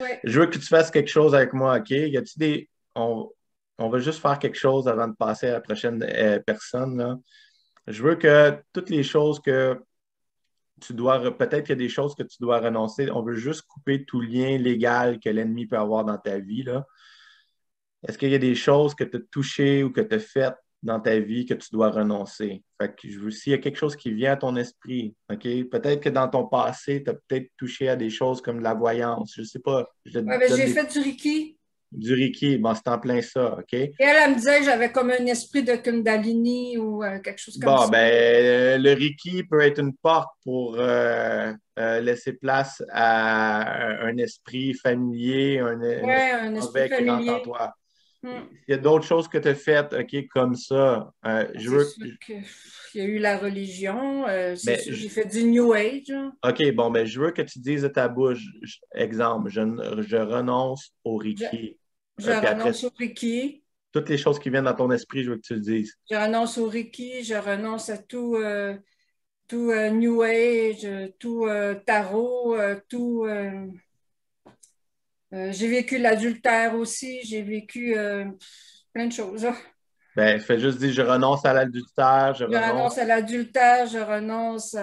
Oui. Je veux que tu fasses quelque chose avec moi, OK? Y a-t-il des... on va juste faire quelque chose avant de passer à la prochaine personne, là. Je veux que toutes les choses que tu dois... Peut-être qu'il y a des choses que tu dois renoncer. On veut juste couper tout lien légal que l'ennemi peut avoir dans ta vie, là. Est-ce qu'il y a des choses que tu as touchées ou que tu as faites dans ta vie que tu dois renoncer? Fait que je veux, s'il y a quelque chose qui vient à ton esprit, OK? Peut-être que dans ton passé, tu as peut-être touché à des choses comme de la voyance. Je ne sais pas. Je te Ouais, ben, donne j'ai fait du Reiki. du Reiki. Bon, c'est en plein ça, OK? Et elle me disait que j'avais comme un esprit de Kundalini ou quelque chose comme Bon, ça. ben, le Reiki peut être une porte pour laisser place à un esprit familier, un Ouais, esprit un esprit mauvais qui rentre en familier. toi. Hmm. Il y a d'autres choses que tu as faites, OK, comme ça. Je C'est veux, sûr qu'il y a eu la religion. C'est mais sûr, j'ai fait du New Age, hein. OK, bon, ben, je veux que tu dises de ta bouche, exemple, je renonce au Je, Reiki. je Puis après, renonce au Reiki. toutes les choses qui viennent dans ton esprit, je veux que tu le dises. Je renonce au Reiki. Je renonce à tout, tout New Age, tout tarot, tout. J'ai vécu l'adultère aussi. J'ai vécu plein de choses, hein. Ben, fais juste dire, je renonce à l'adultère, je Je renonce à renonce. l'adultère. Je renonce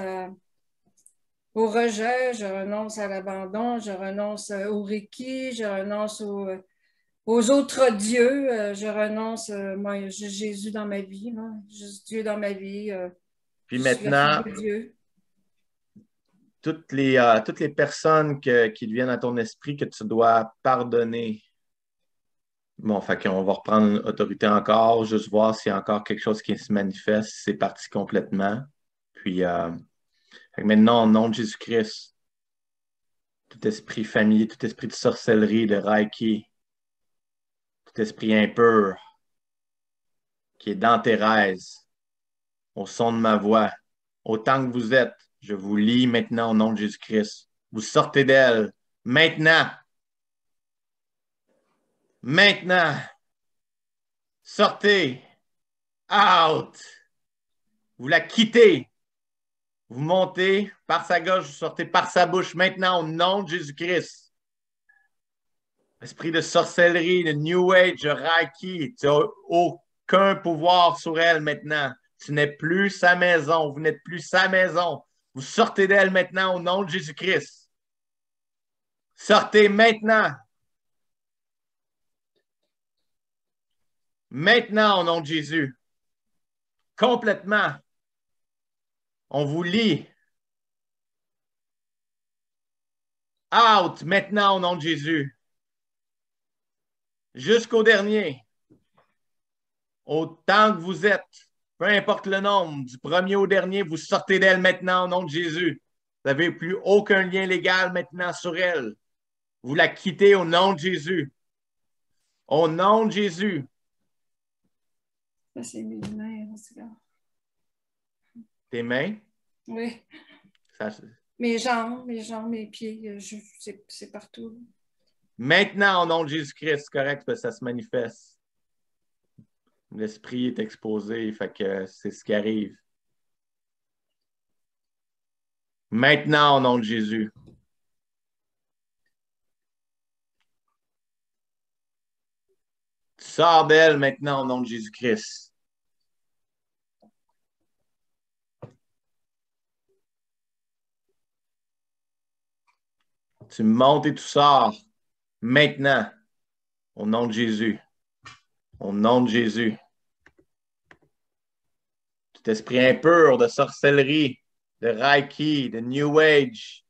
au rejet. Je renonce à l'abandon. Je renonce au Reiki. Je renonce aux autres dieux. Je renonce. Moi, j'ai Jésus dans ma vie, moi. Juste Dieu dans ma vie. Puis Je suis la fille maintenant, de Dieu. toutes les personnes qui te viennent à ton esprit que tu dois pardonner. Bon, fait qu'on va reprendre une autorité encore, juste voir s'il y a encore quelque chose qui se manifeste, si c'est parti complètement. Puis, fait que maintenant, au nom de Jésus-Christ, tout esprit familier, tout esprit de sorcellerie, de Reiki, tout esprit impur qui est dans Thérèse, au son de ma voix, autant que vous êtes, je vous lis maintenant au nom de Jésus-Christ. Vous sortez d'elle maintenant, maintenant, sortez, out, vous la quittez, vous montez par sa gauche, vous sortez par sa bouche maintenant au nom de Jésus-Christ. Esprit de sorcellerie, de New Age, de Reiki, tu n'as aucun pouvoir sur elle maintenant. Tu n'es plus sa maison, vous n'êtes plus sa maison. Vous sortez d'elle maintenant au nom de Jésus-Christ. Sortez maintenant. Maintenant au nom de Jésus. Complètement. On vous lit. Out maintenant au nom de Jésus. Jusqu'au dernier. Autant que vous êtes, peu importe le nombre, du premier au dernier, vous sortez d'elle maintenant au nom de Jésus. Vous n'avez plus aucun lien légal maintenant sur elle. Vous la quittez au nom de Jésus. Au nom de Jésus. Ça, c'est mes mains, là. Tes mains, Oui. ça, Mes jambes, mes pieds, c'est partout. maintenant au nom de Jésus-Christ, c'est correct parce que ça se manifeste. L'esprit est exposé, fait que c'est ce qui arrive. Maintenant au nom de Jésus. Tu sors d'elle maintenant au nom de Jésus-Christ. Tu montes et tu sors maintenant au nom de Jésus. Au nom de Jésus. Tout esprit impur de sorcellerie, de Reiki, de New Age,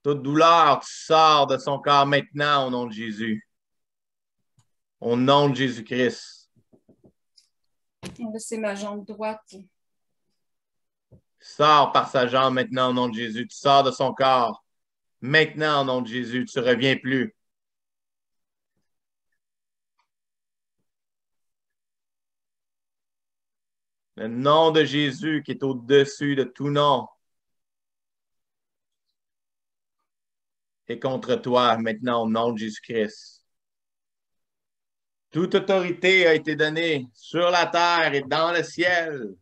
toute douleur, tu sors de son corps maintenant au nom de Jésus. Au nom de Jésus-Christ. Là, c'est ma jambe droite. Tu sors par sa jambe maintenant au nom de Jésus. Tu sors de son corps maintenant au nom de Jésus. Tu ne reviens plus. Le nom de Jésus qui est au-dessus de tout nom est contre toi maintenant au nom de Jésus-Christ. Toute autorité a été donnée sur la terre et dans le ciel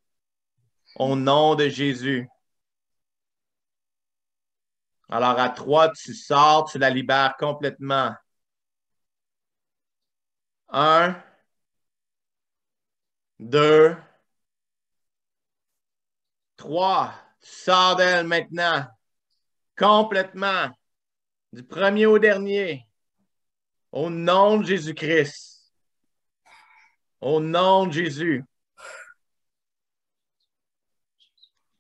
au nom de Jésus. Alors, à 3, tu sors, tu la libères complètement. 1, 2, 3. Tu sors d'elle maintenant. Complètement. Du premier au dernier. Au nom de Jésus-Christ. Au nom de Jésus.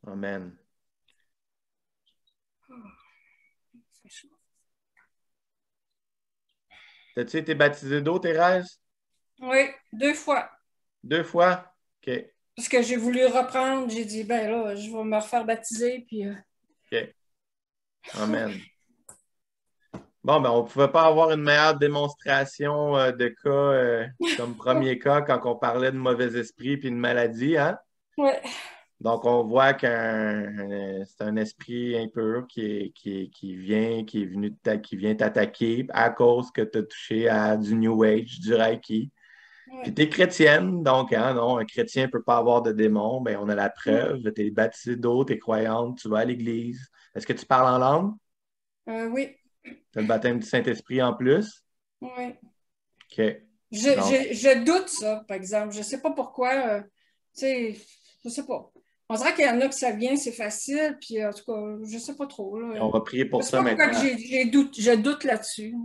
Amen. T'as-tu été baptisé d'eau, Thérèse? Oui, 2 fois. 2 fois? OK. Parce que j'ai voulu reprendre, j'ai dit, ben là, je vais me refaire baptiser, puis... OK. Amen. Bon, ben, on ne pouvait pas avoir une meilleure démonstration de cas comme premier cas quand on parlait de mauvais esprit puis de maladie, hein? Ouais. Donc, on voit que c'est un esprit impur qui vient t'attaquer à cause que tu as touché à du New Age, du Reiki. Puis Ouais. tu es chrétienne, donc hein, non, un chrétien ne peut pas avoir de démons. Ben, on a la preuve. Tu es baptisé d'eau, tu es croyante, tu vas à l'église. Est-ce que tu parles en langue? Oui, Tu as le baptême du Saint-Esprit en plus? oui. OK. Je, Donc, je doute ça, par exemple. Je ne sais pas pourquoi. Tu sais, je sais pas. On dirait qu'il y en a que ça vient, c'est facile, puis en tout cas, je ne sais pas trop. Là. on va prier Je pour ne sais ça pas pourquoi que maintenant. je doute là-dessus.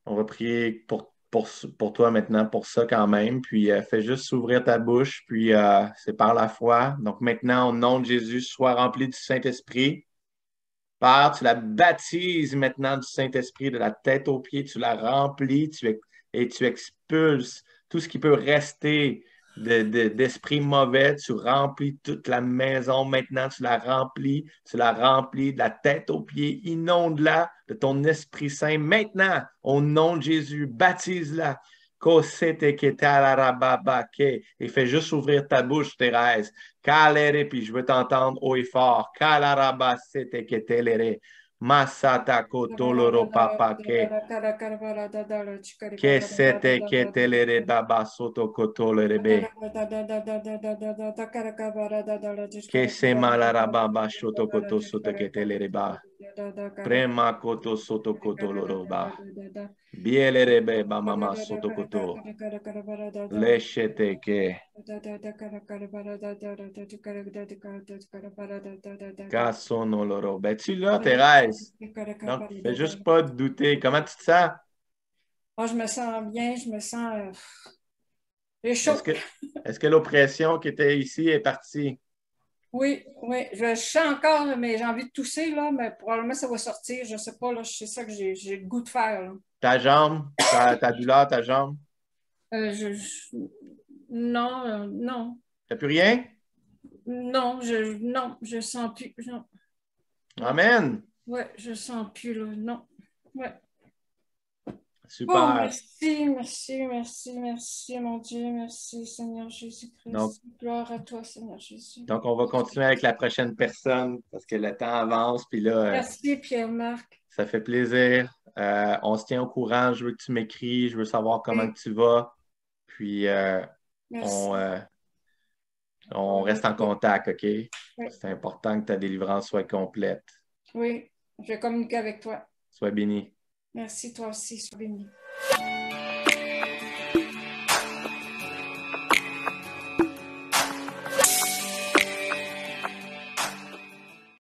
On va prier pour toi maintenant, pour ça quand même. Puis fais juste s'ouvrir ta bouche, puis c'est par la foi. Donc maintenant, au nom de Jésus, sois rempli du Saint-Esprit. Père, tu la baptises maintenant du Saint-Esprit de la tête aux pieds, tu la remplis et tu expulses tout ce qui peut rester d'esprit mauvais. Tu remplis toute la maison maintenant, tu la remplis de la tête aux pieds, inonde-la de ton Esprit Saint maintenant, au nom de Jésus, baptise-la. Et fais juste ouvrir ta bouche, Thérèse. Kalere, puis je veux t'entendre haut et fort. Kalarabasete ketelere. Masata kotoloro papake. Kesete ketelere baba soto kotolere be. Kese malarababa shoto koto soto ketelere ba. Prema koto soto kotoloro ba. Bielere be ba mama soto koto. Leshete ke. Casonoloro. Ben, tu l'as, Thérèse. Donc, fais juste pas douter. Comment tu te sens? Moi, je me sens bien, je me sens j'ai Est-ce chaud. que, est-ce que l'oppression qui était ici est partie? Oui, oui, je sens encore, mais j'ai envie de tousser, là, mais probablement ça va sortir. Je ne sais pas, là, c'est ça que j'ai le goût de faire. Là. Ta jambe, ta douleur, ta jambe? Non, non, T'as plus rien? non, je sens plus. Non, non. Amen. Ouais, je sens plus, là. Non. Ouais. Oh, Super. merci, merci, merci, merci, mon Dieu. Merci, Seigneur Donc, Jésus-Christ. Gloire à toi, Seigneur Jésus. donc, on va continuer avec la prochaine personne parce que le temps avance. Puis là, Merci, Pierre-Marc. ça fait plaisir. On se tient au courant. Je veux que tu m'écris. Je veux savoir comment Oui, que tu vas. Puis, on, merci. euh, on reste en contact, OK? Oui, C'est important que ta délivrance soit complète. oui, je vais communiquer avec toi. Sois béni. Merci, toi aussi, sois béni.